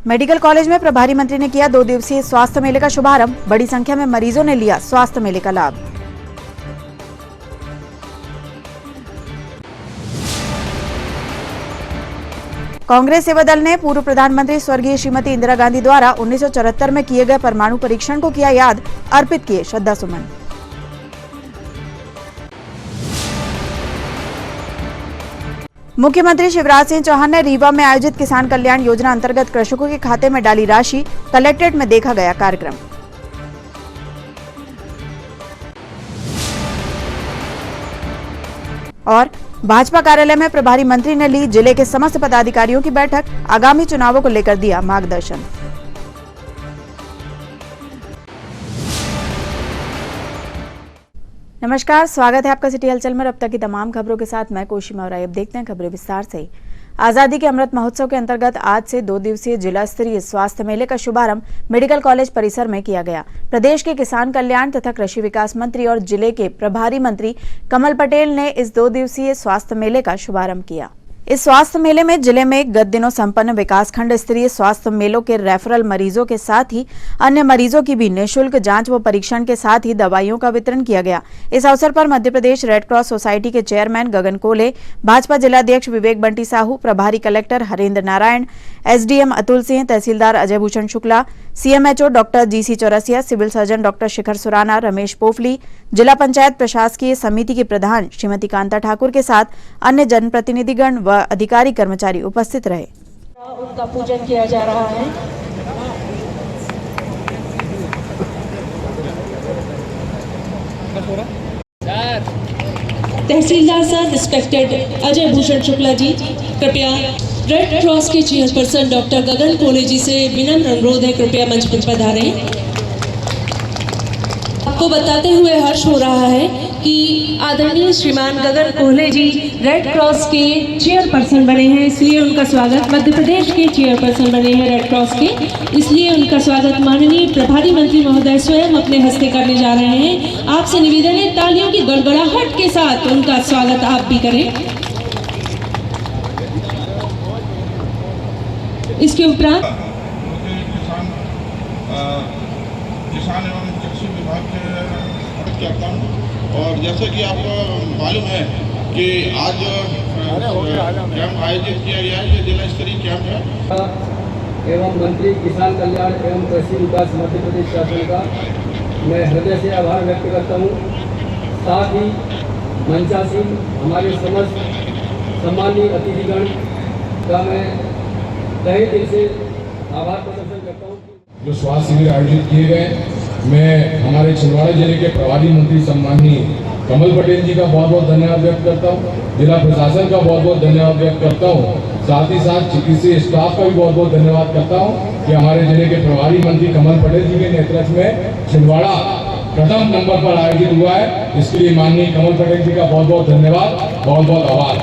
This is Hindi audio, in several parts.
मेडिकल कॉलेज में प्रभारी मंत्री ने किया 2 दिवसीय स्वास्थ्य मेले का शुभारंभ। बड़ी संख्या में मरीजों ने लिया स्वास्थ्य मेले का लाभ। कांग्रेस सेवा दल ने पूर्व प्रधानमंत्री स्वर्गीय श्रीमती इंदिरा गांधी द्वारा 1974 में किए गए परमाणु परीक्षण को किया याद, अर्पित किए श्रद्धा सुमन। मुख्यमंत्री शिवराज सिंह चौहान ने रीवा में आयोजित किसान कल्याण योजना अंतर्गत कृषकों के खाते में डाली राशि। कलेक्ट्रेट में देखा गया कार्यक्रम। और भाजपा कार्यालय में प्रभारी मंत्री ने ली जिले के समस्त पदाधिकारियों की बैठक। आगामी चुनावों को लेकर दिया मार्गदर्शन। नमस्कार, स्वागत है आपका सिटी हलचल में। अब तक की तमाम खबरों के साथ मैं कोशिमा और अब देखते हैं खबरें विस्तार से। आजादी के अमृत महोत्सव के अंतर्गत आज से 2 दिवसीय जिला स्तरीय स्वास्थ्य मेले का शुभारंभ मेडिकल कॉलेज परिसर में किया गया। प्रदेश के किसान कल्याण तथा कृषि विकास मंत्री और जिले के प्रभारी मंत्री कमल पटेल ने इस 2 दिवसीय स्वास्थ्य मेले का शुभारंभ किया। इस स्वास्थ्य मेले में जिले में गत दिनों संपन्न विकासखंड स्तरीय स्वास्थ्य मेलों के रेफरल मरीजों के साथ ही अन्य मरीजों की भी निःशुल्क जांच व परीक्षण के साथ ही दवाइयों का वितरण किया गया। इस अवसर पर Madhya Pradesh red cross society के चेयरमैन गगन कोले, भाजपा जिलाध्यक्ष विवेक बंटी साहू, प्रभारी कलेक्टर हरेंद्र नारायण, एसडीएम अतुल सिंह, तहसीलदार Ajay Bhushan Shukla, CMHO doctor GC Chaurasia, civil surgeon doctor Shikhar Surana, Ramesh Pofli, जिला पंचायत प्रशासकीय समिति के प्रधान श्रीमती कांता ठाकुर के साथ अन्य जनप्रतिनिधिगण व अधिकारी कर्मचारी उपस्थित रहे। उनका पूजन किया जा रहा है। तहसीलदार सर, रिस्पेक्टेड अजय भूषण शुक्ला जी, कृपया रेड क्रॉस के चेयरपर्सन डॉक्टर गगन कोले जी से विनम्र अनुरोध है, कृपया मंच पर पधारें। आपको बताते हुए हर्ष हो रहा है कि आदरणीय श्रीमान गगन कोले जी रेड क्रॉस के चेयरपर्सन बने हैं, इसलिए उनका स्वागत। मध्य प्रदेश के चेयरपर्सन बने हैं रेड क्रॉस के, इसलिए उनका स्वागत माननीय प्रभारी मंत्री महोदय स्वयं अपने हस्ते करने जा रहे हैं। आपसे निवेदन है तालियों की गड़गड़ाहट के साथ उनका स्वागत आप भी करें। इसके उपरांत किसान एवं कृषि विभाग के करता हूँ। और जैसे कि आपको मालूम है कि आज कैंप आयोजित किया गया है, ये जिला स्तरीय कैंप है। एवं मंत्री किसान कल्याण एवं कृषि विकास मध्य प्रदेश शासन का मैं हृदय से आभार व्यक्त करता हूँ। साथ ही मंचासीन हमारे समस्त सम्मानीय अतिथिगण का मैं तहे दिल से आभार प्रदर्शन करता हूँ। जो स्वास्थ्य शिविर आयोजित किए गए, मैं हमारे छिंदवाड़ा जिले के प्रभारी मंत्री सम्माननीय कमल पटेल जी का बहुत बहुत धन्यवाद व्यक्त करता हूँ। जिला प्रशासन का बहुत बहुत धन्यवाद व्यक्त करता हूँ। साथ ही साथ चिकित्सीय स्टाफ का भी बहुत बहुत धन्यवाद करता हूँ कि हमारे जिले के प्रभारी मंत्री कमल पटेल जी के नेतृत्व में छिंदवाड़ा प्रथम नंबर पर आयोजित हुआ है। इसके लिए माननीय कमल पटेल जी का बहुत बहुत धन्यवाद, बहुत बहुत आभार।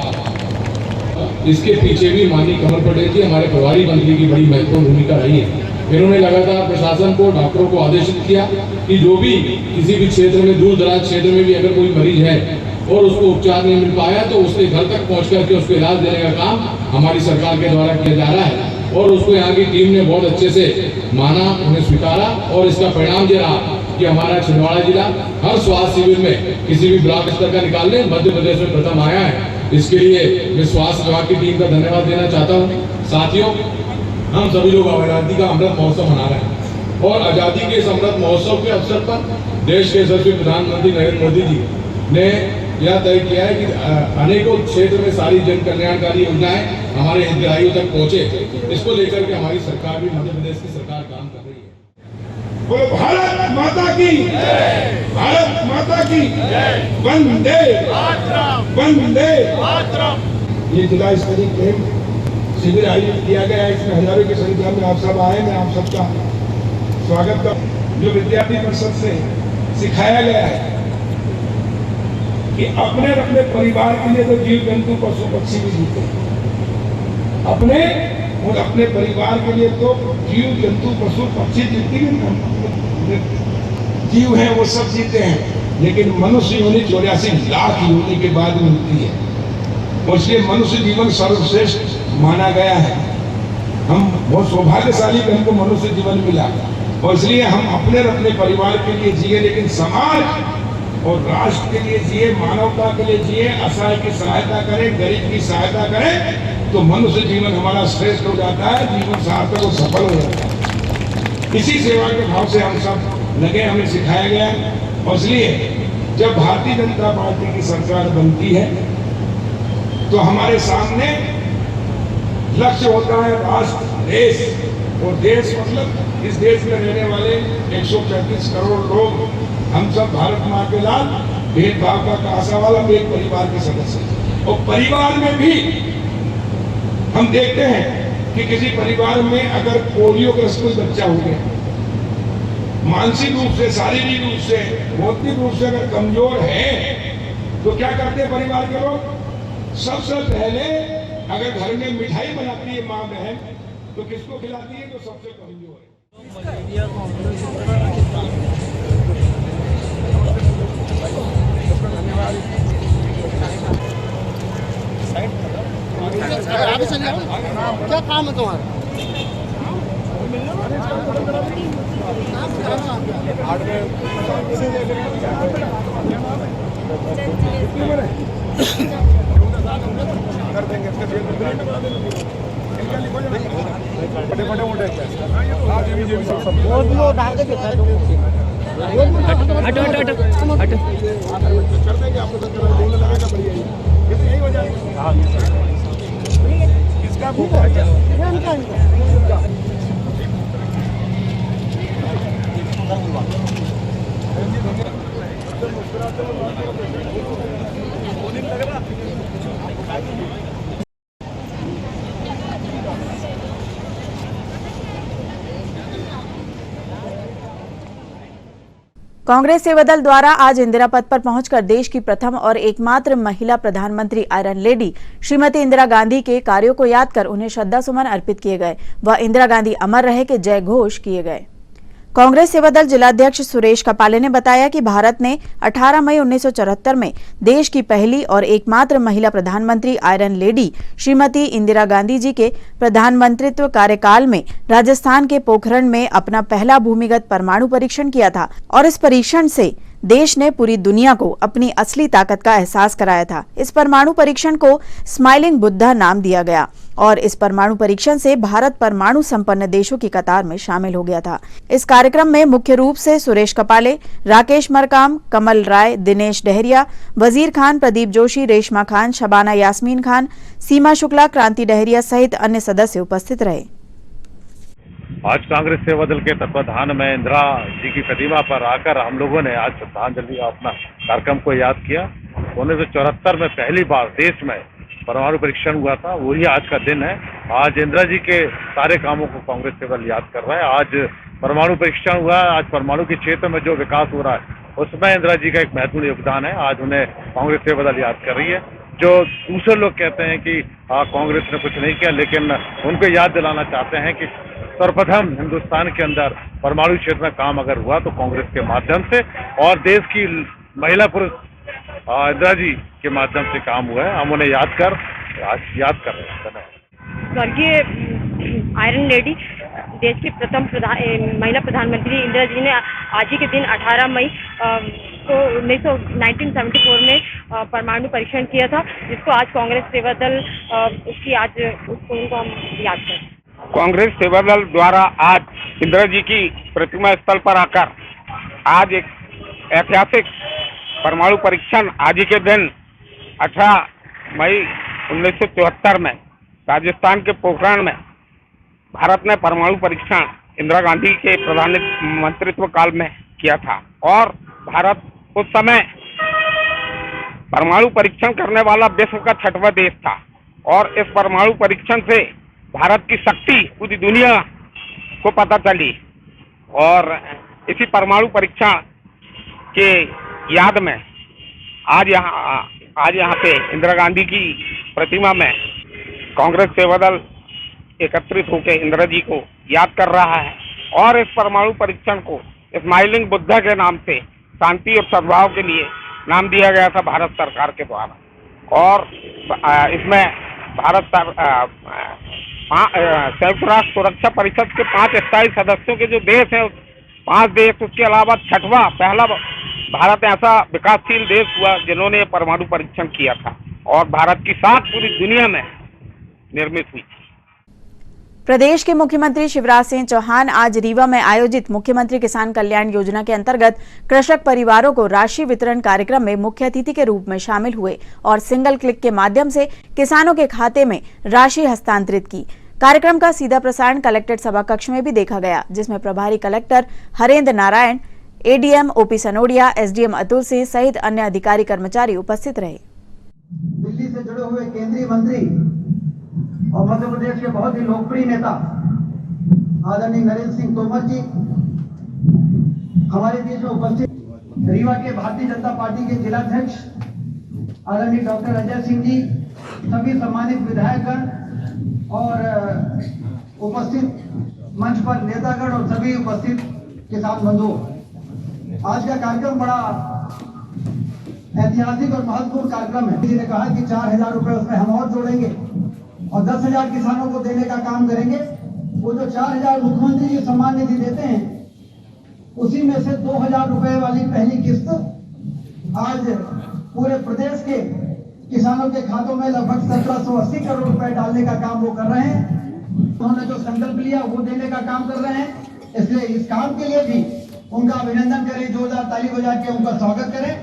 इसके पीछे भी माननीय कमल पटेल जी हमारे प्रभारी मंत्री की बड़ी महत्वपूर्ण भूमिका रही है। इन्होंने लगातार प्रशासन को, डॉक्टरों को आदेशित किया कि जो भी किसी भी क्षेत्र में, दूर दराज क्षेत्र में भी अगर कोई मरीज है और उसको उपचार नहीं मिल पाया तो उसके घर तक पहुंच करके उसको इलाज देने का काम हमारी सरकार के द्वारा किया जा रहा है। और उसको यहाँ की टीम ने बहुत अच्छे से माना, उन्हें स्वीकारा और इसका परिणाम ये रहा कि हमारा छिंदवाड़ा जिला हर स्वास्थ्य शिविर में किसी भी ब्लॉक स्तर का निकालने मध्य प्रदेश में प्रथम आया है। इसके लिए मैं स्वास्थ्य विभाग की टीम का धन्यवाद देना चाहता हूँ। साथियों, हम सभी लोग आजादी का अमृत महोत्सव मना रहे हैं और आजादी के इस अमृत महोत्सव के अवसर पर देश के यशस्वी प्रधानमंत्री नरेंद्र मोदी जी ने यह तय किया है कि अनेकों क्षेत्र में सारी जन कल्याणकारी योजनाएं हमारे हितग्राहियों तक पहुंचे। इसको लेकर के हमारी सरकार भी, मध्य प्रदेश की सरकार काम कर रही है। बोलो भारत माता की, भारत माता की, वंदे वंदे। ये जिला स्तरीय कैंप शिविर आयोजित किया गया है, इसमें हजारों की संख्या में आप सब आए। मैं आप सबका स्वागत करता। जो विद्यार्थी परिषद से सिखाया गया है कि अपने अपने परिवार के लिए तो जीव जंतु पशु पक्षी भी जीते हैं, अपने और अपने परिवार के लिए तो जीव जंतु पशु पक्षी जितनी भी जीव हैं वो सब जीते हैं, लेकिन मनुष्य योनि 84 लाख योनि के बाद मिलती है। और इसलिए मनुष्य जीवन सर्वश्रेष्ठ माना गया है। हम बहुत सौभाग्यशाली कि हमको मनुष्य जीवन मिला, और इसलिए हम अपने परिवार के लिए जिए, लेकिन समाज और राष्ट्र के लिए जिए, मानवता के लिए जिए, असहाय की सहायता करें, गरीब की सहायता करें, तो मनुष्य जीवन हमारा श्रेष्ठ हो जाता है, जीवन सार्थक और सफल हो जाता है। इसी सेवा के भाव से हम सब लगे, हमें सिखाया गया है। और इसलिए जब भारतीय जनता पार्टी की सरकार बनती है तो हमारे सामने लक्ष्य होता है राष्ट्र, देश, और देश मतलब इस देश में रहने वाले 135 करोड़ लोग, हम सब भारत माँ के लाल, भेदभाव का कासा वाला एक परिवार के सदस्य। और परिवार में भी हम देखते हैं कि किसी परिवार में अगर पोलियोग्रस्त कोई बच्चा हो गया, मानसिक रूप से, शारीरिक रूप से, भौतिक रूप से अगर कमजोर है, तो क्या करते हैं परिवार के लोग? सबसे पहले अगर घर में मिठाई बनाती है माँ बहन, तो किसको खिलाती है? तो सबसे कमजोर है। क्या काम है तुम्हारा? कांग्रेस सेवा दल द्वारा आज इंदिरा पथ पर पहुंचकर देश की प्रथम और एकमात्र महिला प्रधानमंत्री आयरन लेडी श्रीमती इंदिरा गांधी के कार्यों को याद कर उन्हें श्रद्धासुमन अर्पित किए गए व इंदिरा गांधी अमर रहे के जय घोष किए गए। कांग्रेस सेवा दल जिलाध्यक्ष सुरेश कपाले ने बताया कि भारत ने 18 मई 1974 में देश की पहली और एकमात्र महिला प्रधानमंत्री आयरन लेडी श्रीमती इंदिरा गांधी जी के प्रधानमंत्रित्व कार्यकाल में राजस्थान के पोखरण में अपना पहला भूमिगत परमाणु परीक्षण किया था और इस परीक्षण से देश ने पूरी दुनिया को अपनी असली ताकत का एहसास कराया था। इस परमाणु परीक्षण को स्माइलिंग बुद्धा नाम दिया गया और इस परमाणु परीक्षण से भारत परमाणु संपन्न देशों की कतार में शामिल हो गया था। इस कार्यक्रम में मुख्य रूप से सुरेश कपाले, राकेश मरकाम, कमल राय, दिनेश डहरिया, वजीर खान, प्रदीप जोशी, रेशमा खान, शबाना यास्मीन खान, सीमा शुक्ला, क्रांति डहरिया सहित अन्य सदस्य उपस्थित रहे। आज कांग्रेस सेवा दल के तत्वाधान में इंदिरा जी की प्रतिमा पर आकर हम लोगों ने आज श्रद्धांजलि अपना कार्यक्रम को याद किया। 1974 में पहली बार देश में परमाणु परीक्षण हुआ था, वही आज का दिन है। आज इंदिरा जी के सारे कामों को कांग्रेस सेवा दल याद कर रहा है। आज परमाणु परीक्षण हुआ, आज परमाणु के क्षेत्र में जो विकास हो रहा है उसमें इंदिरा जी का एक महत्वपूर्ण योगदान है। आज उन्हें कांग्रेस सेवा दल याद कर रही है। जो दूसरे लोग कहते हैं कि कांग्रेस ने कुछ नहीं किया, लेकिन उनको याद दिलाना चाहते हैं कि सर्वप्रथम हिंदुस्तान के अंदर परमाणु क्षेत्र में काम अगर हुआ तो कांग्रेस के माध्यम से और देश की महिला पुरुष इंदिरा जी के माध्यम से काम हुआ है। हम उन्हें याद कर रहे हैं। स्वर्गीय आयरन लेडी देश की प्रथम महिला प्रधानमंत्री इंदिरा जी ने आज ही के दिन 18 मई को 1974 में परमाणु परीक्षण किया था, जिसको आज कांग्रेस सेवा दल उनको हम याद करें। कांग्रेस सेवा दल द्वारा आज इंदिरा जी की प्रतिमा स्थल पर आकर आज एक ऐतिहासिक परमाणु परीक्षण आज ही के दिन 18 मई 1974 में राजस्थान के पोखरण में भारत ने परमाणु परीक्षण इंदिरा गांधी के प्रधानमंत्रित्व काल में किया था और भारत उस समय परमाणु परीक्षण करने वाला विश्व का 6वां देश था और इस परमाणु परीक्षण से भारत की शक्ति पूरी दुनिया को पता चली और इसी परमाणु परीक्षण के याद में आज यहाँ पे इंदिरा गांधी की प्रतिमा में कांग्रेस सेवा दल एकत्रित होकर इंदिरा जी को याद कर रहा है और इस परमाणु परीक्षण को स्माइलिंग बुद्धा के नाम से शांति और सद्भाव के लिए नाम दिया गया था भारत सरकार के द्वारा और इसमें संयुक्त राष्ट्र सुरक्षा परिषद के 5 स्थायी सदस्यों के जो देश हैं, 5 देश, उसके अलावा पहला भारत ऐसा विकासशील देश हुआ जिन्होंने परमाणु परीक्षण किया था, और भारत की साख पूरी दुनिया में निर्मित हुई। प्रदेश के मुख्यमंत्री शिवराज सिंह चौहान आज रीवा में आयोजित मुख्यमंत्री किसान कल्याण योजना के अंतर्गत कृषक परिवारों को राशि वितरण कार्यक्रम में मुख्य अतिथि के रूप में शामिल हुए और सिंगल क्लिक के माध्यम से किसानों के खाते में राशि हस्तांतरित की। कार्यक्रम का सीधा प्रसारण कलेक्ट्रेट सभा कक्ष में भी देखा गया, जिसमें प्रभारी collector Harendra Narayan, ADM OP Sanodia, SDM Atul Singh सहित अन्य अधिकारी कर्मचारी उपस्थित रहे। दिल्ली से जुड़े हुए केंद्रीय मंत्री और मध्य प्रदेश के बहुत ही लोकप्रिय नेता आदरणीय नरेंद्र सिंह तोमर जी हमारे बीच में उपस्थित, रीवा के भारतीय जनता पार्टी के जिलाध्यक्ष आदरणीय डॉक्टर अजय सिंह जी, सभी सम्मानित विधायकगण और उपस्थित मंच पर नेतागण और सभी उपस्थित किसान बंधुओं, आज का कार्यक्रम बड़ा ऐतिहासिक और महत्वपूर्ण कार्यक्रम है। जी ने कहा कि 4,000 रुपए उसमें हम और जोड़ेंगे और 10,000 किसानों को देने का काम करेंगे। वो जो 4,000 मुख्यमंत्री जी सम्मान निधि देते हैं, उसी में से 2,000 रुपए वाली पहली किस्त आज पूरे प्रदेश के किसानों के खातों में लगभग 1780 करोड़ रुपए डालने का काम वो कर रहे हैं। उन्होंने जो संकल्प लिया वो देने का काम कर रहे हैं, इसलिए इस काम के लिए भी उनका अभिनंदन करें, जोरदार ताली बजा के उनका स्वागत करें।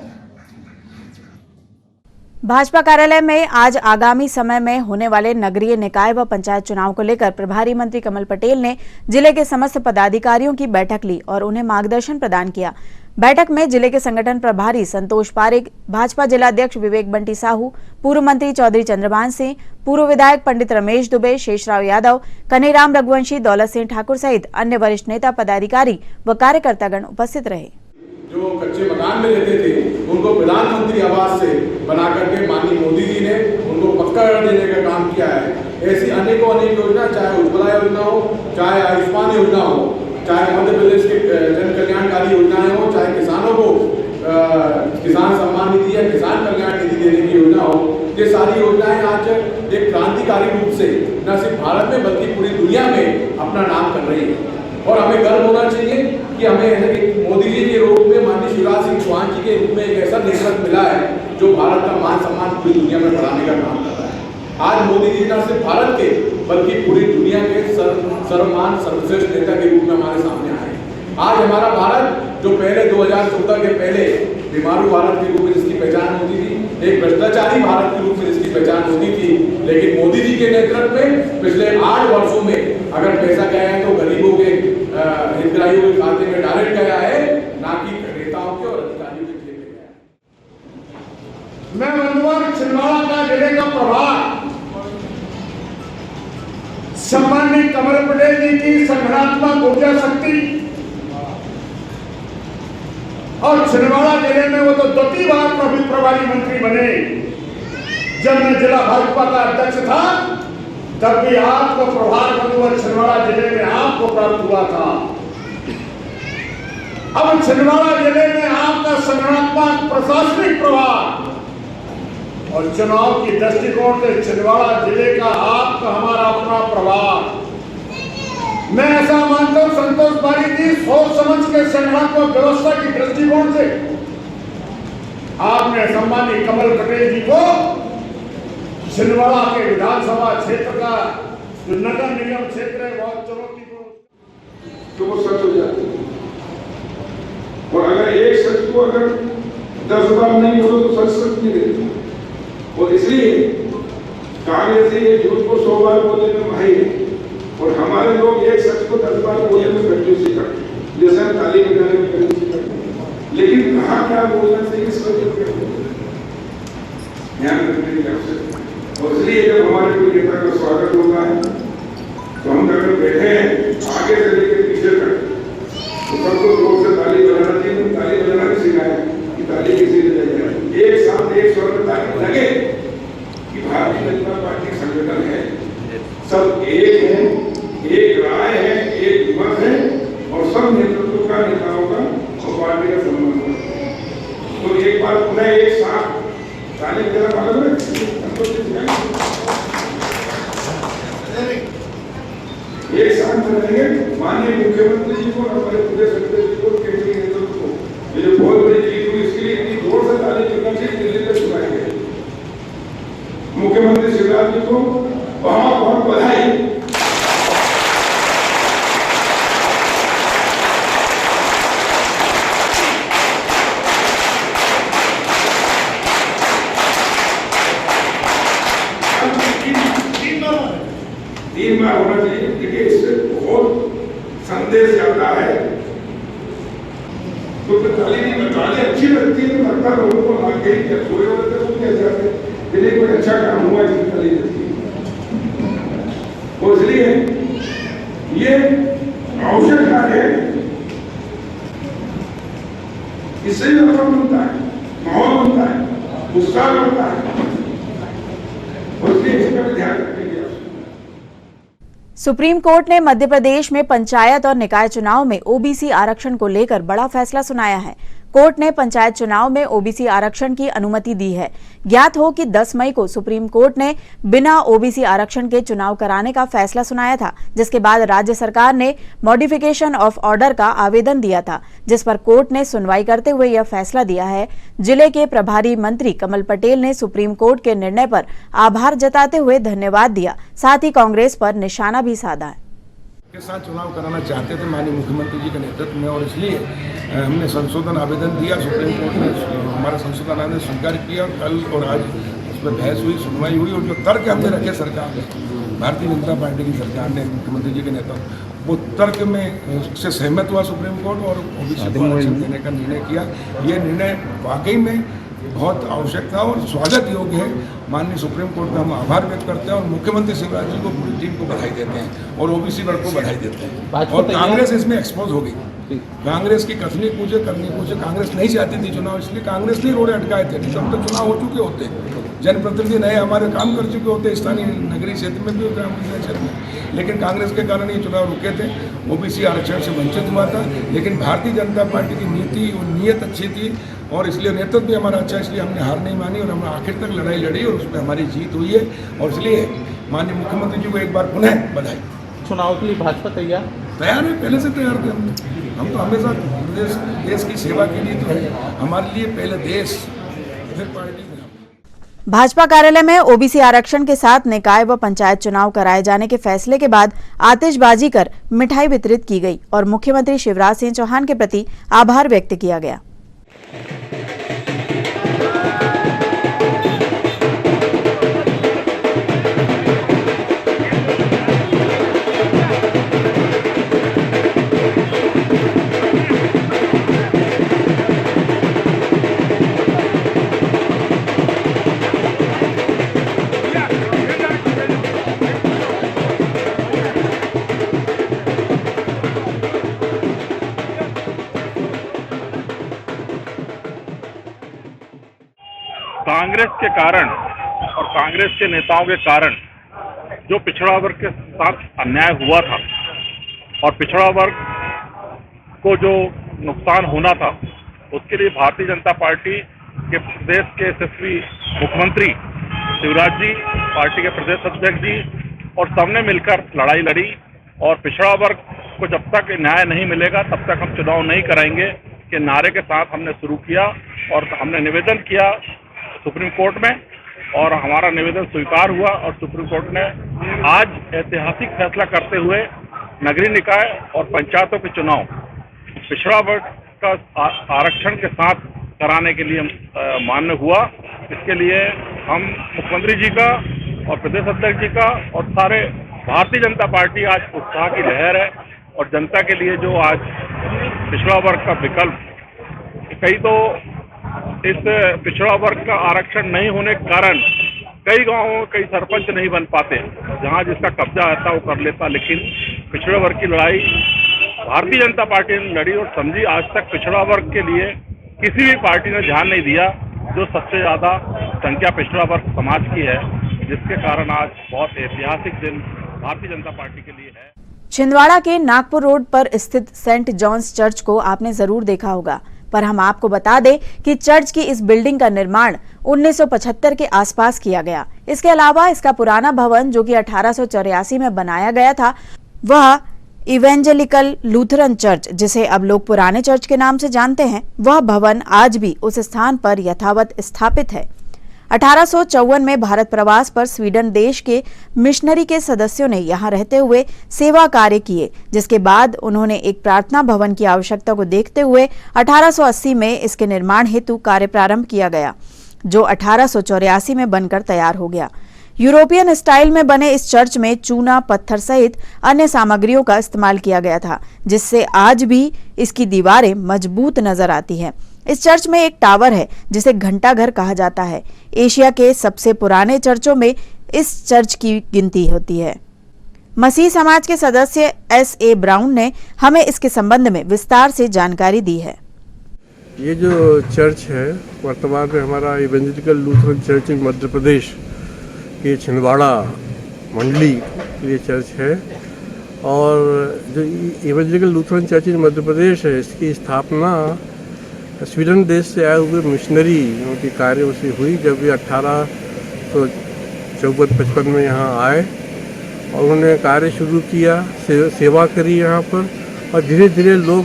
भाजपा कार्यालय में आज आगामी समय में होने वाले नगरीय निकाय व पंचायत चुनाव को लेकर प्रभारी मंत्री कमल पटेल ने जिले के समस्त पदाधिकारियों की बैठक ली और उन्हें मार्गदर्शन प्रदान किया। बैठक में जिले के संगठन प्रभारी संतोष पारेख, भाजपा जिलाध्यक्ष विवेक बंटी साहू, पूर्व मंत्री चौधरी चंद्रभान सिंह, पूर्व विधायक पंडित रमेश दुबे, शेषराव यादव, कन्हैयाराम रघुवंशी, दौलत सिंह ठाकुर सहित अन्य वरिष्ठ नेता, पदाधिकारी व कार्यकर्तागण उपस्थित रहे। जो कच्चे मकान में रहते थे उनको प्रधानमंत्री आवास से बना करके माननीय मोदी जी ने उनको पक्का कर देने का काम किया है। ऐसी अनेकों अनेक योजना, चाहे उज्ज्वला योजना हो, चाहे आयुष्मान योजना हो, चाहे मध्य प्रदेश के जन कल्याणकारी योजनाएं हो, चाहे किसानों को किसान सम्मान निधि या किसान कल्याण निधि देने की योजना हो, ये सारी योजनाएं आज एक क्रांतिकारी रूप से न सिर्फ भारत में बल्कि पूरी दुनिया में अपना नाम कर रही है। और हमें गर्व होना चाहिए कि हमें मोदी जी के रूप में माननीय शिवराज सिंह चौहान जी के रूप में एक ऐसा नेतृत्व मिला है जो भारत का मान सम्मान पूरी दुनिया में बढ़ाने का काम कर रहा है। आज मोदी जी न सिर्फ भारत के बल्कि पूरी दुनिया के सर्वमान सर्वश्रेष्ठ नेता के रूप में हमारे सामने आए। आज हमारा भारत जो पहले 2014 के पहले बीमारू भारत के रूप में जिसकी पहचान होती थी, एक भ्रष्टाचारी भारत के रूप में जिसकी पहचान होती थी, लेकिन मोदी जी के नेतृत्व में पिछले 8 वर्षों में अगर पैसा गया है तो गरीबों के हितग्राहियों के खाते में डायरेक्ट गया है, ना कि नेताओं के और अधिकारियों के खेत में गया। मैं बंधुआ छिंदवाड़ा का जिले का प्रभार सम्मानित कमल पटेल जी की संगठनात्मक ऊर्जा शक्ति और छिंदवाड़ा जिले में वो तो 2 बार प्रभारी मंत्री बने। जब मैं जिला भाजपा का अध्यक्ष था तब भी आपको प्रभार बंधुआ छिंदवाड़ा जिले में आपको प्राप्त हुआ था। अब छिंदवाड़ा जिले में आपका संगठनात्मक प्रशासनिक प्रभार और चुनाव की दृष्टिकोण से छिंदवाड़ा जिले का आपका हमारा अपना प्रभार। मैं ऐसा मानता हूं संतोष पारेख जी, सोच समझ के संगठनात्मक व्यवस्था की दृष्टिकोण से आपने सम्मानित कमल पटेल जी को छिंदवाड़ा के विधानसभा क्षेत्र का जो नगर निगम क्षेत्र है बहुत चुनौतीपूर्ण, तो वो सच हो जाती है। और अगर एक सच को अगर 10 बार नहीं हो तो सच नहीं देती। और इसलिए कांग्रेस ये झूठ को 100 बार बोलने में माहिर है और हमारे लोग एक सच को 10 बार बोलने में कंजूसी करते हैं, जैसे हम ताली बजाने में कंजूसी करते हैं। लेकिन कहाँ क्या बोलना चाहिए इस वजह ध्यान रखने की आवश्यकता है। और इसलिए जब हमारे कोई नेता का स्वागत होता है तो हम अगर बैठे हैं आगे से लेकर पीछे तक तो सबको जोर से ताली बजाना चाहिए। ताली बजाना भी सिखाया कि ताली किसी ने बजाई, एक साथ एक स्वर में ताली लगे कि भारतीय जनता पार्टी संगठन है, सब एक है, एक राय है, एक मत है और सब नेतृत्व का नेताओं का और पार्टी का सम्मान है। तो एक बार पुनः एक साथ ताली बजाना मालूम है। एक साथ बनाएंगे। माननीय मुख्यमंत्री जी को और हमारे प्रदेश अध्यक्ष जी को, केंद्रीय नेतृत्व को ये जो बहुत बड़ी जीत हुई इसके लिए इतनी जोर से ताली करना चाहिए, दिल्ली तक सुनाएंगे। मुख्यमंत्री शिवराज जी को बहुत बहुत बधाई। तीन बार होना चाहिए। देखिए इससे बहुत संदेश जाता है। तो ताली नहीं, ताली अच्छी लगती है तो लगता लोगों को आगे ही क्या सोए होते हैं, वो क्या चाहते हैं कि कोई अच्छा काम हुआ इसकी ताली लगती है। तो इसलिए ये आवश्यक कार्य है, इससे भी अपना बनता है, माहौल बनता है, उत्साह बनता है, और इसलिए इसका भी ध्यान रखेंगे। सुप्रीम कोर्ट ने मध्य प्रदेश में पंचायत और निकाय चुनाव में ओबीसी आरक्षण को लेकर बड़ा फैसला सुनाया है। कोर्ट ने पंचायत चुनाव में ओबीसी आरक्षण की अनुमति दी है। ज्ञात हो कि 10 मई को सुप्रीम कोर्ट ने बिना ओबीसी आरक्षण के चुनाव कराने का फैसला सुनाया था, जिसके बाद राज्य सरकार ने मॉडिफिकेशन ऑफ ऑर्डर का आवेदन दिया था, जिस पर कोर्ट ने सुनवाई करते हुए यह फैसला दिया है। जिले के प्रभारी मंत्री कमल पटेल ने सुप्रीम कोर्ट के निर्णय पर आभार जताते हुए धन्यवाद दिया, साथ ही कांग्रेस पर निशाना भी साधा है। के साथ चुनाव कराना चाहते थे माननीय मुख्यमंत्री जी के नेतृत्व में, और इसलिए हमने संशोधन आवेदन दिया। सुप्रीम कोर्ट ने हमारा संशोधन आवेदन स्वीकार किया। कल और आज उस पर बहस हुई, सुनवाई हुई, और जो तर्क हमने रखे सरकार ने, भारतीय जनता पार्टी की सरकार ने, मुख्यमंत्री जी के नेतृत्व, वो तर्क में से सहमत हुआ सुप्रीम कोर्ट और ओबीसी को आरक्षण देने का निर्णय किया। ये निर्णय वाकई में बहुत आवश्यक था और स्वागत योग्य है। माननीय सुप्रीम कोर्ट का हम आभार व्यक्त करते हैं और मुख्यमंत्री शिवराज जी को, पूरी टीम को बधाई देते हैं और ओबीसी वर्ग को बधाई देते हैं। और कांग्रेस इसमें एक्सपोज हो गई। कांग्रेस की कथनी पूछे करनी पूछे, कांग्रेस नहीं चाहती थी चुनाव, इसलिए कांग्रेस ने रोड़े अटकाए थे। तब तक चुनाव हो चुके होते, जनप्रतिनिधि नए हमारे काम कर चुके होते, स्थानीय नगरीय क्षेत्र में भी और ग्राम पंचायत क्षेत्र में, लेकिन कांग्रेस के कारण ये चुनाव रुके थे। ओबीसी आरक्षण से वंचित हुआ था, लेकिन भारतीय जनता पार्टी की नीति और नीयत अच्छी थी और इसलिए नेतृत्व भी हमारा अच्छा, इसलिए हमने हार नहीं मानी और हमने आखिर तक लड़ाई लड़ी और उसमें हमारी जीत हुई है। और इसलिए माननीय मुख्यमंत्री जी को एक बार पुनः बधाई। चुनाव के लिए भाजपा तैयार है, पहले से तैयार थे हम तो हमेशा देश की सेवा के लिए तो हमारे लिए पहले देश फिर पार्टी। भाजपा कार्यालय में ओबीसी आरक्षण के साथ निकाय व पंचायत चुनाव कराए जाने के फैसले के बाद आतिशबाजी कर मिठाई वितरित की गई और मुख्यमंत्री शिवराज सिंह चौहान के प्रति आभार व्यक्त किया गया। कांग्रेस के कारण और कांग्रेस के नेताओं के कारण जो पिछड़ा वर्ग के साथ अन्याय हुआ था और पिछड़ा वर्ग को जो नुकसान होना था, उसके लिए भारतीय जनता पार्टी के प्रदेश के यशस्वी मुख्यमंत्री शिवराज जी, पार्टी के प्रदेश अध्यक्ष जी और सबने मिलकर लड़ाई लड़ी और पिछड़ा वर्ग को जब तक न्याय नहीं मिलेगा तब तक हम चुनाव नहीं कराएंगे के नारे के साथ हमने शुरू किया और हमने निवेदन किया सुप्रीम कोर्ट में और हमारा निवेदन स्वीकार हुआ और सुप्रीम कोर्ट ने आज ऐतिहासिक फैसला करते हुए नगरीय निकाय और पंचायतों के चुनाव पिछड़ा वर्ग का आरक्षण के साथ कराने के लिए मान्य हुआ। इसके लिए हम मुख्यमंत्री जी का और प्रदेश अध्यक्ष जी का और सारे भारतीय जनता पार्टी आज उत्साह की लहर है और जनता के लिए जो आज पिछड़ा वर्ग का विकल्प, कई तो इस पिछड़ा वर्ग का आरक्षण नहीं होने के कारण कई गांवों में कई सरपंच नहीं बन पाते, जहां जिसका कब्जा रहता वो कर लेता, लेकिन पिछड़े वर्ग की लड़ाई भारतीय जनता पार्टी ने लड़ी और समझी। आज तक पिछड़ा वर्ग के लिए किसी भी पार्टी ने ध्यान नहीं दिया, जो सबसे ज्यादा संख्या पिछड़ा वर्ग समाज की है, जिसके कारण आज बहुत ऐतिहासिक दिन भारतीय जनता पार्टी के लिए है। छिंदवाड़ा के नागपुर रोड पर स्थित सेंट जॉन्स चर्च को आपने जरूर देखा होगा, पर हम आपको बता दें कि चर्च की इस बिल्डिंग का निर्माण 1975 के आसपास किया गया। इसके अलावा इसका पुराना भवन जो कि 1884 में बनाया गया था, वह इवेंजेलिकल लूथरन चर्च, जिसे अब लोग पुराने चर्च के नाम से जानते हैं, वह भवन आज भी उस स्थान पर यथावत स्थापित है। 1854 में भारत प्रवास पर स्वीडन देश के मिशनरी के सदस्यों ने यहां रहते हुए सेवा कार्य किए, जिसके बाद उन्होंने एक प्रार्थना भवन की आवश्यकता को देखते हुए 1880 में इसके निर्माण हेतु कार्य प्रारंभ किया गया, जो 1884 में बनकर तैयार हो गया। यूरोपियन स्टाइल में बने इस चर्च में चूना, पत्थर सहित अन्य सामग्रियों का इस्तेमाल किया गया था, जिससे आज भी इसकी दीवारें मजबूत नजर आती हैं। इस चर्च में एक टावर है जिसे घंटा घर कहा जाता है। एशिया के सबसे पुराने चर्चों में इस चर्च की गिनती होती है। मसीह समाज के सदस्य S.A. ब्राउन ने हमें इसके संबंध में विस्तार से जानकारी दी है। ये जो चर्च है वर्तमान में हमारा इवेंजेलिकल लूथरन चर्च इन मध्य प्रदेश के छिंदवाड़ा मंडली ये चर्च है, और जो इवेंजेलिकल लूथरन चर्च इन मध्य प्रदेश है, इसकी स्थापना स्वीडन देश से आए हुए मिशनरी उनकी कार्य से हुई, जब ये 1854-55 में यहाँ आए और उन्होंने कार्य शुरू किया, सेवा करी यहाँ पर, और धीरे धीरे लोग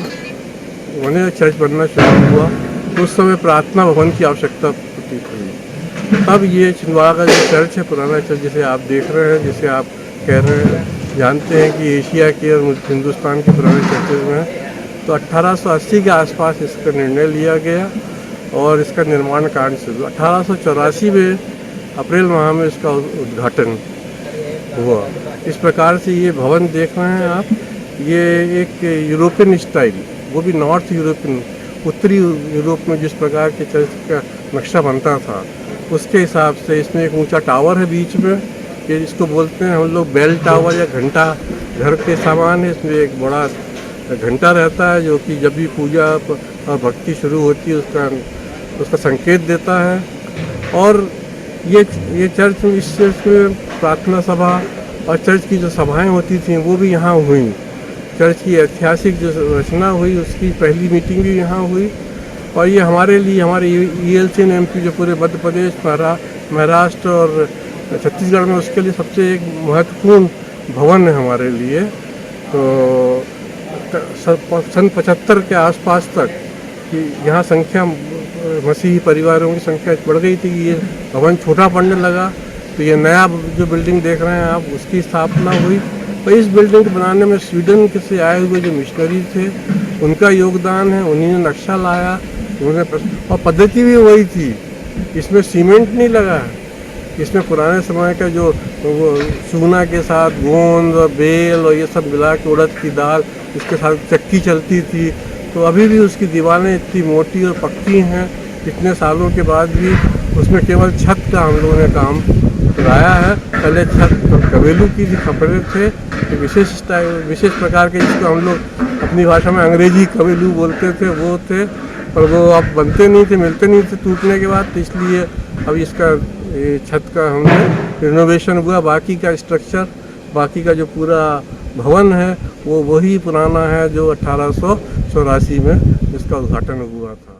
उन्हें चर्च बनना शुरू हुआ। तो उस समय प्रार्थना भवन की आवश्यकता प्रतीत हुई। अब ये छिंदवाड़ा का जो चर्च है, पुराना चर्च जिसे आप देख रहे हैं, जिसे आप कह रहे हैं, जानते हैं कि एशिया के और हिंदुस्तान के पुराने चर्चेज में है, तो 1880 के आसपास इसका निर्णय लिया गया और इसका निर्माण कार्य शुरू। 1884 में अप्रैल माह में इसका उद्घाटन हुआ। इस प्रकार से ये भवन देख रहे हैं आप, ये एक यूरोपियन स्टाइल, वो भी नॉर्थ यूरोपियन, उत्तरी यूरोप में जिस प्रकार के चर्च का नक्शा बनता था उसके हिसाब से इसमें एक ऊंचा टावर है बीच में, ये इसको बोलते हैं हम लोग बेल टावर या घंटा घर के समान है। इसमें एक बड़ा घंटा रहता है जो कि जब भी पूजा और भक्ति शुरू होती है उसका संकेत देता है। और ये चर्च में, इस चर्च में प्रार्थना सभा और चर्च की जो सभाएं होती थी वो भी यहाँ हुई। चर्च की ऐतिहासिक जो रचना हुई उसकी पहली मीटिंग भी यहाँ हुई, और ये हमारे लिए, हमारे ELC एंड MP जो पूरे मध्य प्रदेश, महाराष्ट्र और छत्तीसगढ़ में, उसके लिए सबसे एक महत्वपूर्ण भवन है हमारे लिए। तो सन 75 के आसपास तक कि यहाँ संख्या मसीही परिवारों की संख्या बढ़ गई थी कि ये भवन छोटा पड़ने लगा, तो ये नया जो बिल्डिंग देख रहे हैं आप उसकी स्थापना हुई। और इस बिल्डिंग को बनाने में स्वीडन से आए हुए जो मिशनरी थे उनका योगदान है, उन्हीं ने नक्शा लाया, उन्होंने, और पद्धति भी वही थी, इसमें सीमेंट नहीं लगा है, इसमें पुराने समय का जो वो चूना के साथ गोंद और बेल और ये सब मिला के, उड़द की दाल, इसके साथ चक्की चलती थी। तो अभी भी उसकी दीवारें इतनी मोटी और पक्की हैं, इतने सालों के बाद भी उसमें केवल छत का हम लोगों ने काम कराया है। पहले छत कवेलू की खपड़े थे, तो विशेष प्रकार के, जिसको हम लोग अपनी भाषा में अंग्रेजी कवेलू बोलते थे, वो थे, पर वो अब बनते नहीं थे, मिलते नहीं थे टूटने के बाद, तो इसलिए अब इसका छत का हमने रिनोवेशन हुआ। बाकी का स्ट्रक्चर, बाकी का जो पूरा भवन है वो वही पुराना है जो 1884 में इसका उद्घाटन हुआ था।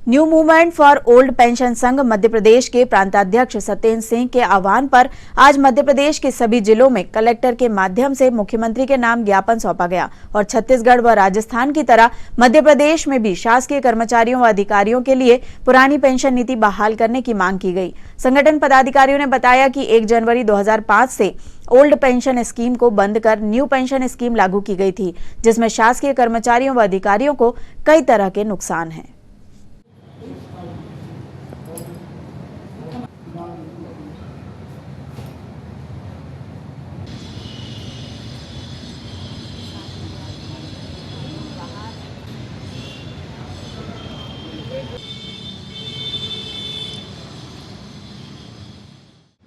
New movement for old pension संघ मध्य प्रदेश के प्रांताध्यक्ष सत्येंद्र सिंह के आह्वान पर आज मध्य प्रदेश के सभी जिलों में कलेक्टर के माध्यम से मुख्यमंत्री के नाम ज्ञापन सौंपा गया और छत्तीसगढ़ व राजस्थान की तरह मध्य प्रदेश में भी शासकीय कर्मचारियों व अधिकारियों के लिए पुरानी पेंशन नीति बहाल करने की मांग की गई। संगठन पदाधिकारियों ने बताया कि 1 जनवरी 2005 से ओल्ड पेंशन स्कीम को बंद कर न्यू पेंशन स्कीम लागू की गई थी, जिसमें शासकीय कर्मचारियों व अधिकारियों को कई तरह के नुकसान हैं।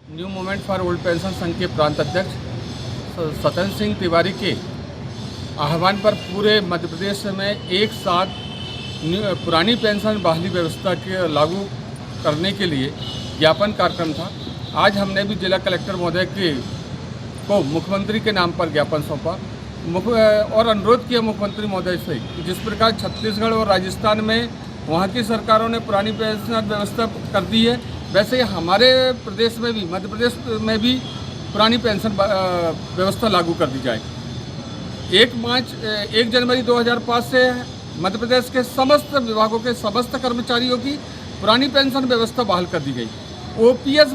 New movement for old pension संघ के प्रांत अध्यक्ष सत्येंद्र सिंह तिवारी के आह्वान पर पूरे मध्य प्रदेश में एक साथ पुरानी पेंशन बहाली व्यवस्था के लागू करने के लिए ज्ञापन कार्यक्रम था। आज हमने भी जिला कलेक्टर महोदय को मुख्यमंत्री के नाम पर ज्ञापन सौंपा और अनुरोध किया मुख्यमंत्री महोदय से जिस प्रकार छत्तीसगढ़ और राजस्थान में वहाँ की सरकारों ने पुरानी पेंशन व्यवस्था कर दी है, वैसे हमारे प्रदेश में भी, मध्य प्रदेश में भी पुरानी पेंशन व्यवस्था लागू कर दी जाए। 1 जनवरी 2005 से मध्य प्रदेश के समस्त विभागों के समस्त कर्मचारियों की पुरानी पेंशन व्यवस्था बहाल कर दी गई। ओपीएस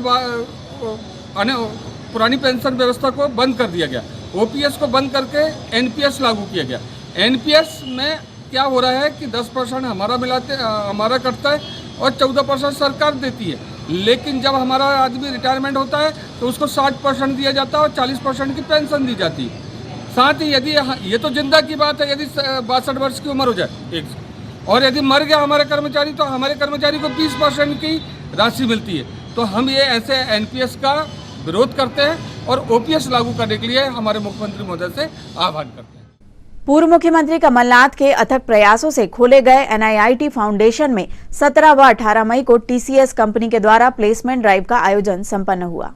पुरानी पेंशन व्यवस्था को बंद कर दिया गया। ओपीएस को बंद करके एनपीएस लागू किया गया। एनपीएस में क्या हो रहा है कि 10% हमारा कटता है और 14% सरकार देती है। लेकिन जब हमारा आदमी रिटायरमेंट होता है तो उसको 60% दिया जाता है और 40% की पेंशन दी जाती है। साथ ही यदि ये तो जिंदा की बात है, यदि 62 वर्ष की उम्र हो जाए और यदि मर गया हमारा कर्मचारी तो हमारे कर्मचारी को 20% की राशि मिलती है। तो हम ये ऐसे एनपीएस का विरोध करते हैं और ओपीएस लागू करने के लिए हमारे मुख्यमंत्री महोदय से आह्वान करते हैं। पूर्व मुख्यमंत्री कमलनाथ के अथक प्रयासों से खोले गए एनआईआईटी फाउंडेशन में 17 व 18 मई को टीसीएस कंपनी के द्वारा प्लेसमेंट ड्राइव का आयोजन संपन्न हुआ।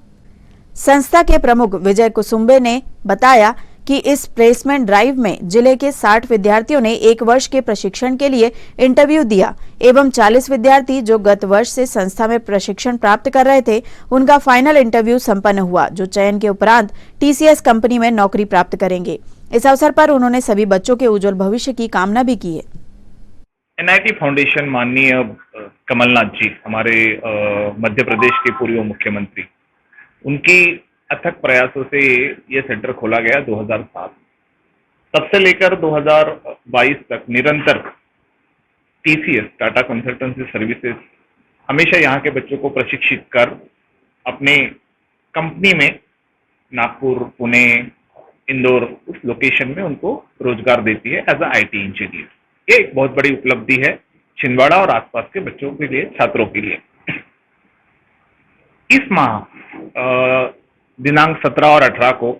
संस्था के प्रमुख विजय कुसुम्बे ने बताया कि इस प्लेसमेंट ड्राइव में जिले के 60 विद्यार्थियों ने 1 वर्ष के प्रशिक्षण के लिए इंटरव्यू दिया एवं 40 विद्यार्थी जो गत वर्ष से संस्था में प्रशिक्षण प्राप्त कर रहे थे उनका फाइनल इंटरव्यू संपन्न हुआ, जो चयन के उपरांत टीसीएस कंपनी में नौकरी प्राप्त करेंगे। इस अवसर पर उन्होंने सभी बच्चों के उज्जवल भविष्य की कामना भी की है। एनआईटी फाउंडेशन माननीय कमलनाथ जी, हमारे मध्य प्रदेश के पूर्व मुख्यमंत्री, उनकी अथक प्रयासों से ये सेंटर खोला गया 2007। तब से लेकर 2022 तक निरंतर टीसीएस, टाटा कंसल्टेंसी सर्विसेज, हमेशा यहाँ के बच्चों को प्रशिक्षित कर अपने कंपनी में नागपुर, पुणे, इंदौर, उस लोकेशन में उनको रोजगार देती है एज अ आईटी इंजीनियर। ये एक बहुत बड़ी उपलब्धि है छिंदवाड़ा और आसपास के बच्चों के लिए, छात्रों के लिए। इस माह दिनांक 17 और 18 को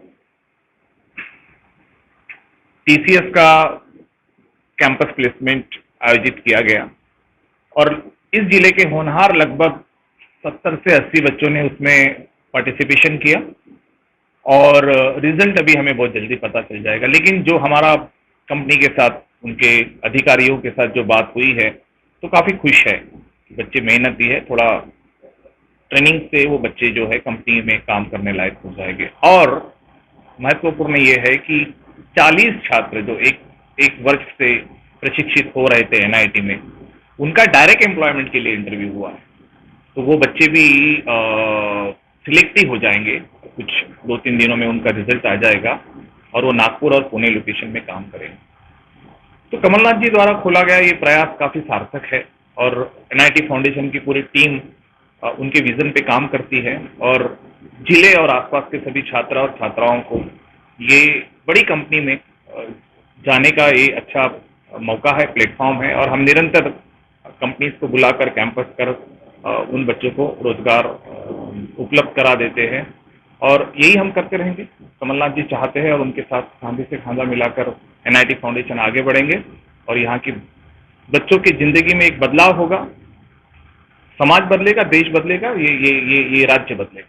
टीसीएस का कैंपस प्लेसमेंट आयोजित किया गया और इस जिले के होनहार लगभग 70 से 80 बच्चों ने उसमें पार्टिसिपेशन किया और रिजल्ट अभी हमें बहुत जल्दी पता चल जाएगा। लेकिन जो हमारा कंपनी के साथ, उनके अधिकारियों के साथ जो बात हुई है तो काफ़ी खुश है कि बच्चे मेहनती है, थोड़ा ट्रेनिंग से वो बच्चे जो है कंपनी में काम करने लायक हो जाएंगे। और महत्वपूर्ण ये है कि 40 छात्र जो एक वर्ष से प्रशिक्षित हो रहे थे एनआईटी में, उनका डायरेक्ट एम्प्लॉयमेंट के लिए इंटरव्यू हुआ है। तो वो बच्चे भी सिलेक्ट ही हो जाएंगे। कुछ 2-3 दिनों में उनका रिजल्ट आ जाएगा और वो नागपुर और पुणे लोकेशन में काम करेंगे। तो कमलनाथ जी द्वारा खोला गया ये प्रयास काफ़ी सार्थक है और एनआईटी फाउंडेशन की पूरी टीम उनके विजन पे काम करती है और जिले और आसपास के सभी छात्र और छात्राओं को ये बड़ी कंपनी में जाने का ये अच्छा मौका है, प्लेटफॉर्म है। और हम निरंतर कंपनीज को बुलाकर कैंपस कर उन बच्चों को रोजगार उपलब्ध करा देते हैं और यही हम करते रहेंगे। कमलनाथ जी चाहते हैं और उनके साथ खांधे से खांधा मिलाकर एनआईटी फाउंडेशन आगे बढ़ेंगे और यहाँ की बच्चों की जिंदगी में एक बदलाव होगा। समाज बदलेगा, देश बदलेगा, ये राज्य बदलेगा।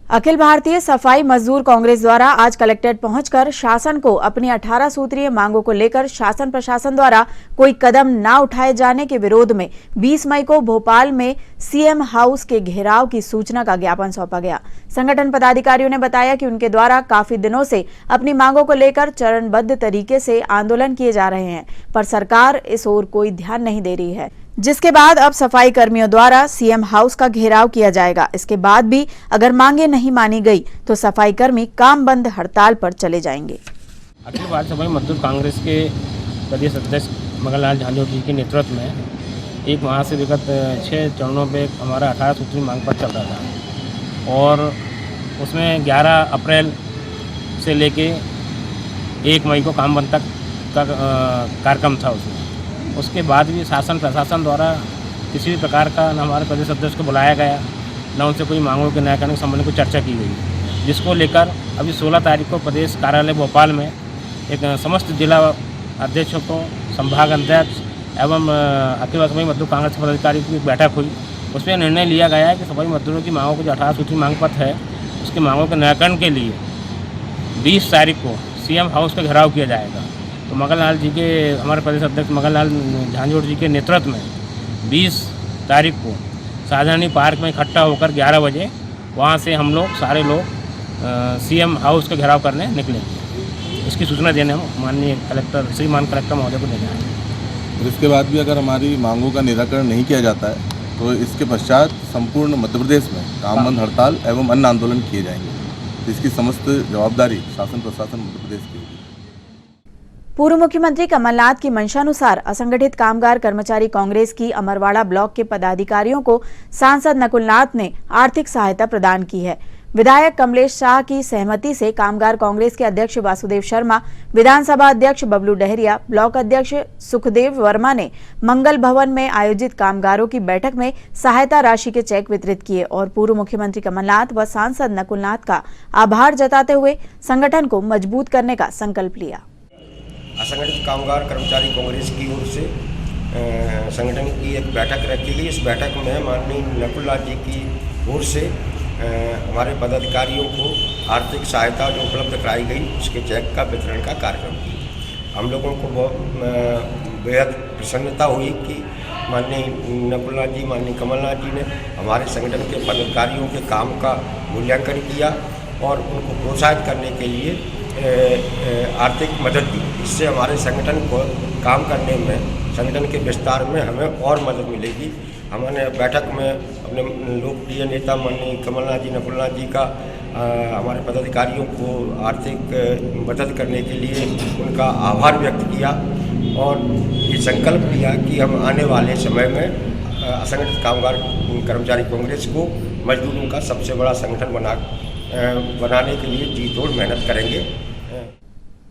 अखिल भारतीय सफाई मजदूर कांग्रेस द्वारा आज कलेक्ट्रेट पहुंचकर शासन को अपनी 18 सूत्रीय मांगों को लेकर शासन प्रशासन द्वारा कोई कदम न उठाए जाने के विरोध में 20 मई को भोपाल में सीएम हाउस के घेराव की सूचना का ज्ञापन सौंपा गया। संगठन पदाधिकारियों ने बताया कि उनके द्वारा काफी दिनों से अपनी मांगों को लेकर चरणबद्ध तरीके से आंदोलन किए जा रहे हैं, पर सरकार इस ओर कोई ध्यान नहीं दे रही है, जिसके बाद अब सफाई कर्मियों द्वारा सीएम हाउस का घेराव किया जाएगा। इसके बाद भी अगर मांगे नहीं मानी गई तो सफाई कर्मी काम बंद हड़ताल पर चले जाएंगे। अखिल भारतीय सफाई मजदूर कांग्रेस के प्रदेश अध्यक्ष मगनलाल झांझोड़ जी के नेतृत्व में एक माह से विगत 6 चरणों पे हमारा 18 सूत्री मांग पत्र चल रहा था और उसमें 11 अप्रैल से लेके 1 मई को काम बंद तक का कार्यक्रम था। उसके बाद भी शासन प्रशासन द्वारा किसी भी प्रकार का न हमारे प्रदेश अध्यक्ष को बुलाया गया, न उनसे कोई मांगों के न्याय करने के संबंध में कोई चर्चा की गई, जिसको लेकर अभी 16 तारीख को प्रदेश कार्यालय भोपाल में एक समस्त जिला अध्यक्षों को, संभाग अध्यक्ष एवं अखिल भारतीय सफाई मजदूर कांग्रेस के पदाधिकारियों की बैठक हुई। उसमें निर्णय लिया गया है कि सफाई मजदूरों की मांगों को जो 18 सूत्री मांग पत्र है उसकी मांगों के निराकरण के लिए 20 तारीख को सीएम हाउस का घेराव किया जाएगा। तो मगनलाल जी के, हमारे प्रदेश अध्यक्ष मगनलाल झांझोड़ जी के नेतृत्व में 20 तारीख को शाहजहानी पार्क में इकट्ठा होकर 11 बजे वहाँ से हम लोग सारे लोग सीएम हाउस का घेराव करने निकलेंगे। इसकी सूचना देने हम माननीय कलेक्टर श्रीमान कलेक्टर महोदय को देने आए। और इसके बाद भी अगर हमारी मांगों का निराकरण नहीं किया जाता है तो इसके पश्चात संपूर्ण मध्य प्रदेश में काम बंद हड़ताल एवं अन्य आंदोलन किए जाएंगे। तो इसकी समस्त जवाबदारी शासन प्रशासन मध्य प्रदेश की होगी। पूर्व मुख्यमंत्री कमलनाथ की मंशानुसार असंगठित कामगार कर्मचारी कांग्रेस की अमरवाड़ा ब्लॉक के पदाधिकारियों को सांसद नकुलनाथ ने आर्थिक सहायता प्रदान की है। विधायक कमलेश शाह की सहमति से कामगार कांग्रेस के अध्यक्ष वासुदेव शर्मा, विधानसभा अध्यक्ष बबलू डहरिया, ब्लॉक अध्यक्ष सुखदेव वर्मा ने मंगल भवन में आयोजित कामगारों की बैठक में सहायता राशि के चेक वितरित किए और पूर्व मुख्यमंत्री कमलनाथ व सांसद नकुलनाथ का आभार जताते हुए संगठन को मजबूत करने का संकल्प लिया। असंगठित कामगार कर्मचारी कांग्रेस की ओर से संगठन की एक बैठक रखी गई। इस बैठक में माननीय नकुलनाथ जी की ओर से हमारे पदाधिकारियों को आर्थिक सहायता जो उपलब्ध कराई गई उसके चेक का वितरण का कार्यक्रम किया। हम लोगों को बहुत बेहद प्रसन्नता हुई कि माननीय नकुलनाथ जी, माननीय कमलनाथ जी ने हमारे संगठन के पदाधिकारियों के काम का मूल्यांकन किया और उनको प्रोत्साहित करने के लिए आर्थिक मदद दी। इससे हमारे संगठन को काम करने में, संगठन के विस्तार में हमें और मदद मिलेगी। हमने बैठक में अपने लोकप्रिय नेता माननीय कमलनाथ जी, नकुलनाथ जी का हमारे पदाधिकारियों को आर्थिक मदद करने के लिए उनका आभार व्यक्त किया और ये संकल्प लिया कि हम आने वाले समय में असंगठित कामगार कर्मचारी कांग्रेस को मजदूरों का सबसे बड़ा संगठन बनाने के लिए जी तोड़ मेहनत करेंगे।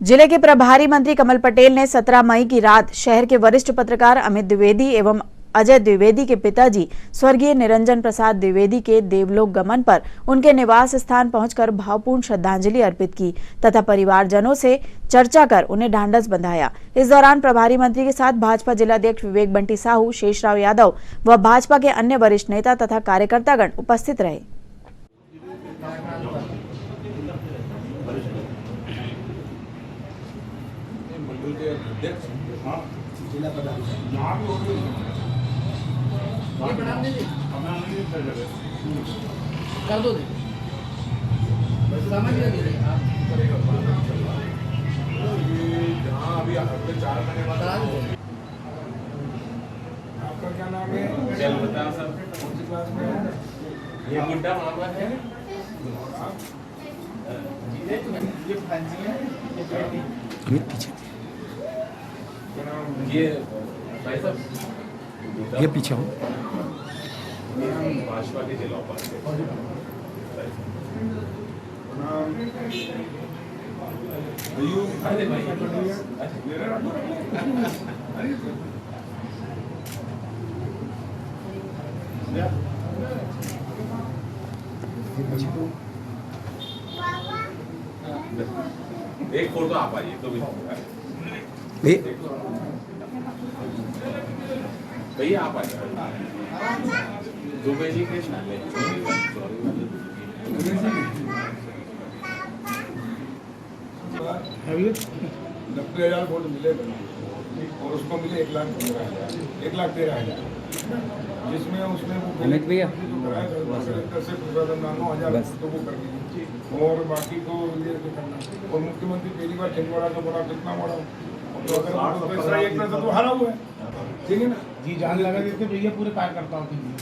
जिले के प्रभारी मंत्री कमल पटेल ने 17 मई की रात शहर के वरिष्ठ पत्रकार अमित द्विवेदी एवं अजय द्विवेदी के पिताजी स्वर्गीय निरंजन प्रसाद द्विवेदी के देवलोक गमन पर उनके निवास स्थान पहुंचकर भावपूर्ण श्रद्धांजलि अर्पित की तथा परिवारजनों से चर्चा कर उन्हें ढांढस बंधाया। इस दौरान प्रभारी मंत्री के साथ भाजपा जिलाध्यक्ष विवेक बंटी साहू, शेषराव यादव व भाजपा के अन्य वरिष्ठ नेता तथा कार्यकर्तागण उपस्थित रहे। कर दो समझ आपका क्या नाम है? कौन सी क्लास में? ये गुड्डा मामला है। ये फंसी है। ये भाई साहब, ये पीछे हो। भाजपा के जिला उपाध्यक्ष एक फोटो आप आइए तो भैया आप आइए दुबे जी के नब्बे 90,000 वोट मिले और उसको मिले 1,13,000 जिसमें उसने भैया से 9,000 तो वो कर दी और बाकी तो ये करना। और मुख्यमंत्री पहली बार छिंदवाड़ा का बड़ा कितना बड़ा तो अगर तो हारा हुआ है, ठीक है ना जी। जान लगा देते भैया पूरे कार्यकर्ताओं के लिए।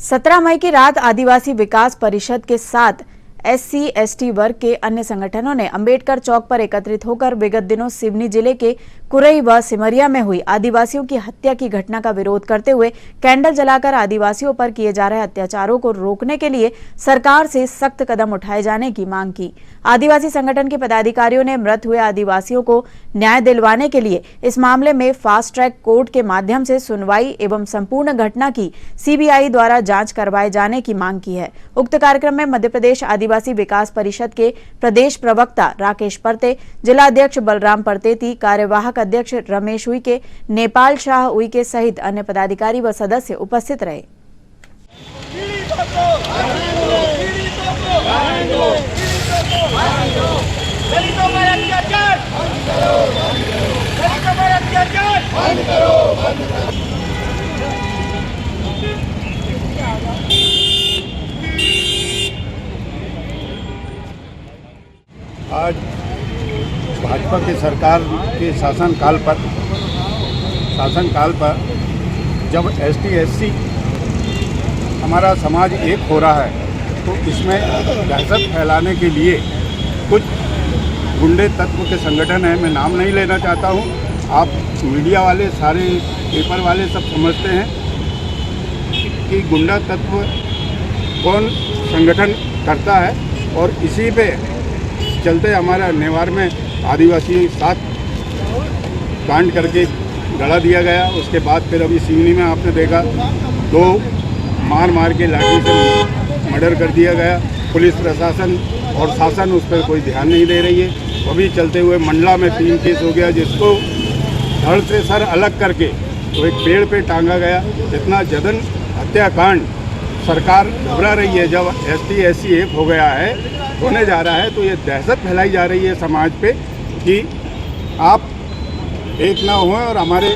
17 मई की रात आदिवासी विकास परिषद के साथ SC/ST वर्ग के अन्य संगठनों ने अंबेडकर चौक पर एकत्रित होकर विगत दिनों सिवनी जिले के कुरई व सिमरिया में हुई आदिवासियों की हत्या की घटना का विरोध करते हुए कैंडल जलाकर आदिवासियों पर किए जा रहे अत्याचारों को रोकने के लिए सरकार से सख्त कदम उठाए जाने की मांग की। आदिवासी संगठन के पदाधिकारियों ने मृत हुए आदिवासियों को न्याय दिलवाने के लिए इस मामले में फास्ट ट्रैक कोर्ट के माध्यम से सुनवाई एवं संपूर्ण घटना की CBI द्वारा जांच करवाए जाने की मांग की है। उक्त कार्यक्रम में मध्य प्रदेश आदिवासी विकास परिषद के प्रदेश प्रवक्ता राकेश परते, जिला अध्यक्ष बलराम परतेती, कार्यवाहक अध्यक्ष रमेश उइके, नेपाल शाह उइके सहित अन्य पदाधिकारी व सदस्य उपस्थित रहे। भाजपा की सरकार के शासनकाल पर जब ST/SC हमारा समाज एक हो रहा है तो इसमें दहशत फैलाने के लिए कुछ गुंडे तत्व के संगठन हैं, मैं नाम नहीं लेना चाहता हूं, आप मीडिया वाले सारे पेपर वाले सब समझते हैं कि गुंडा तत्व कौन संगठन करता है। और इसी पे चलते हमारा नेवार में आदिवासी 7 कांड करके गड़ा दिया गया। उसके बाद फिर अभी सिवनी में आपने देखा 2 मार के लाठी से मर्डर कर दिया गया। पुलिस प्रशासन और शासन उस पर कोई ध्यान नहीं दे रही है। अभी चलते हुए मंडला में 3 केस हो गया, जिसको धड़ से सर अलग करके तो एक पेड़ पे टांगा गया। इतना जघन्य हत्याकांड, सरकार घबरा रही है। जब ST/SC एक हो गया है, होने जा रहा है, तो ये दहशत फैलाई जा रही है समाज पे कि आप एक ना हुए और हमारे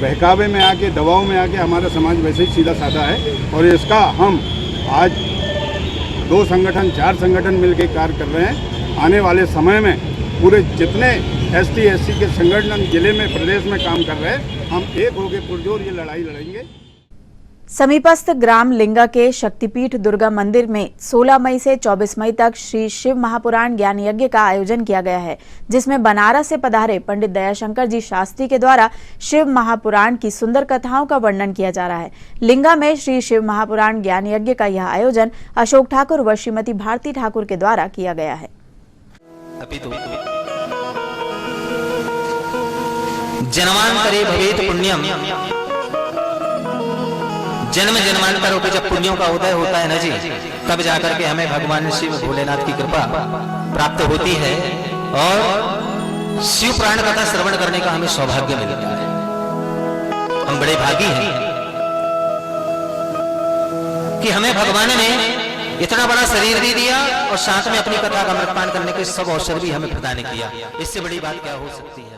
बहकावे में आके, दबाव में आके हमारा समाज वैसे ही सीधा साधा है। और इसका हम आज 2 संगठन 4 संगठन मिलकर कार्य कर रहे हैं। आने वाले समय में पूरे जितने ST/SC के संगठन जिले में, प्रदेश में काम कर रहे हैं, हम एक होकर पुरजोर ये लड़ाई लड़ेंगे। समीपस्थ ग्राम लिंगा के शक्तिपीठ दुर्गा मंदिर में 16 मई से 24 मई तक श्री शिव महापुराण ज्ञान यज्ञ का आयोजन किया गया है, जिसमें बनारस से पधारे पंडित दयाशंकर जी शास्त्री के द्वारा शिव महापुराण की सुंदर कथाओं का वर्णन किया जा रहा है। लिंगा में श्री शिव महापुराण ज्ञान यज्ञ का यह आयोजन अशोक ठाकुर व श्रीमती भारती ठाकुर के द्वारा किया गया है। जन्मांतरे भवेत पुण्यम, जन्म जन्मांतरों पे जब पुण्यों का उदय होता है ना जी, तब जाकर के हमें भगवान शिव भोलेनाथ की कृपा प्राप्त होती है और शिव पुराण कथा श्रवण करने का हमें सौभाग्य मिलता है। हम बड़े भागी हैं कि हमें भगवान ने इतना बड़ा शरीर दे दिया और साथ में अपनी कथा का अमृतपान करने के सब अवसर भी हमें प्रदान किया। इससे बड़ी बात क्या हो सकती है?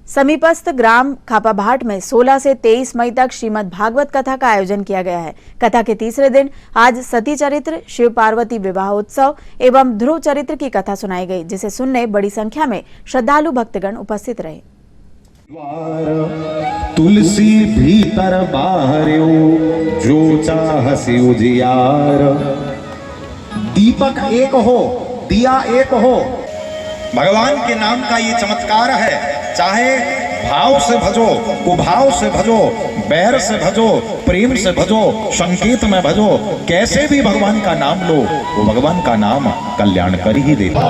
समीपस्थ ग्राम खापाभाट में 16 से 23 मई तक श्रीमद् भागवत कथा का आयोजन किया गया है। कथा के तीसरे दिन आज सती चरित्र, शिव पार्वती विवाहोत्सव एवं ध्रुव चरित्र की कथा सुनाई गई, जिसे सुनने बड़ी संख्या में श्रद्धालु भक्तगण उपस्थित रहे। तुलसी भीतर बाहर्यो जो चाहसी उजियार। दीपक एक हो, दिया एक हो, भगवान के नाम का ये चमत्कार है। चाहे भाव से भजो, कुभाव से भजो, बैर से भजो, प्रेम से भजो, संकेत में भजो, कैसे भी भगवान का नाम लो, वो भगवान का नाम कल्याण कर ही देता।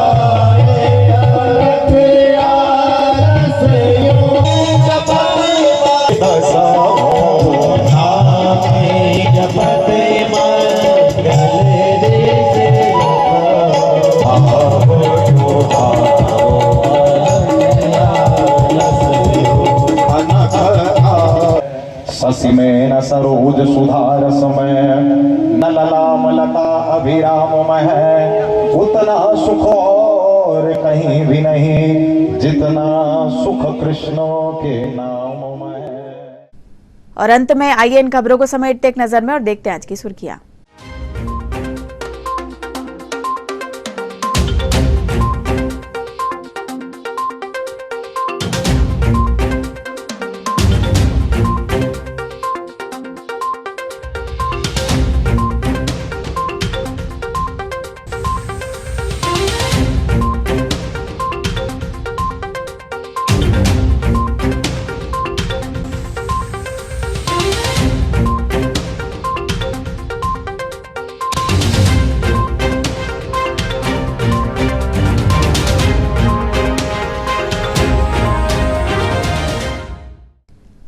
शशि में न सरोज सुधार समय, न ललाम लता अभिराम मह। उतना सुख और कहीं भी नहीं, जितना सुख कृष्ण के नाम में। और अंत में आइए इन खबरों को समेटते एक नजर में और देखते हैं आज की सुर्खियां।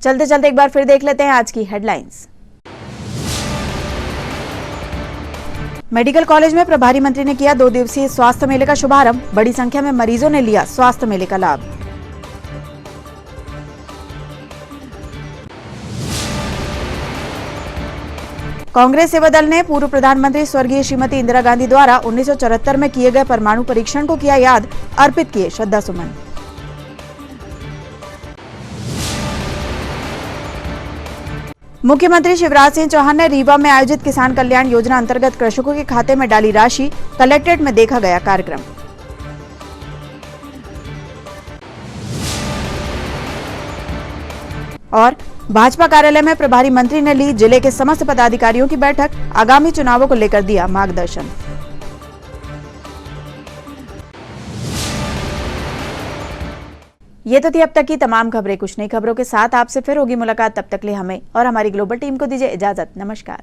चलते चलते एक बार फिर देख लेते हैं आज की हेडलाइंस। मेडिकल कॉलेज में प्रभारी मंत्री ने किया 2 दिवसीय स्वास्थ्य मेले का शुभारंभ। बड़ी संख्या में मरीजों ने लिया स्वास्थ्य मेले का लाभ। कांग्रेस सेवा दल ने पूर्व प्रधानमंत्री स्वर्गीय श्रीमती इंदिरा गांधी द्वारा 1974 में किए गए परमाणु परीक्षण को किया याद, अर्पित किए श्रद्धा सुमन। मुख्यमंत्री शिवराज सिंह चौहान ने रीवा में आयोजित किसान कल्याण योजना अंतर्गत कृषकों के खाते में डाली राशि। कलेक्ट्रेट में देखा गया कार्यक्रम। और भाजपा कार्यालय में प्रभारी मंत्री ने ली जिले के समस्त पदाधिकारियों की बैठक। आगामी चुनावों को लेकर दिया मार्गदर्शन। ये तो थी अब तक की तमाम खबरें। कुछ नई खबरों के साथ आपसे फिर होगी मुलाकात। तब तक ले हमें और हमारी ग्लोबल टीम को दीजिए इजाजत। नमस्कार।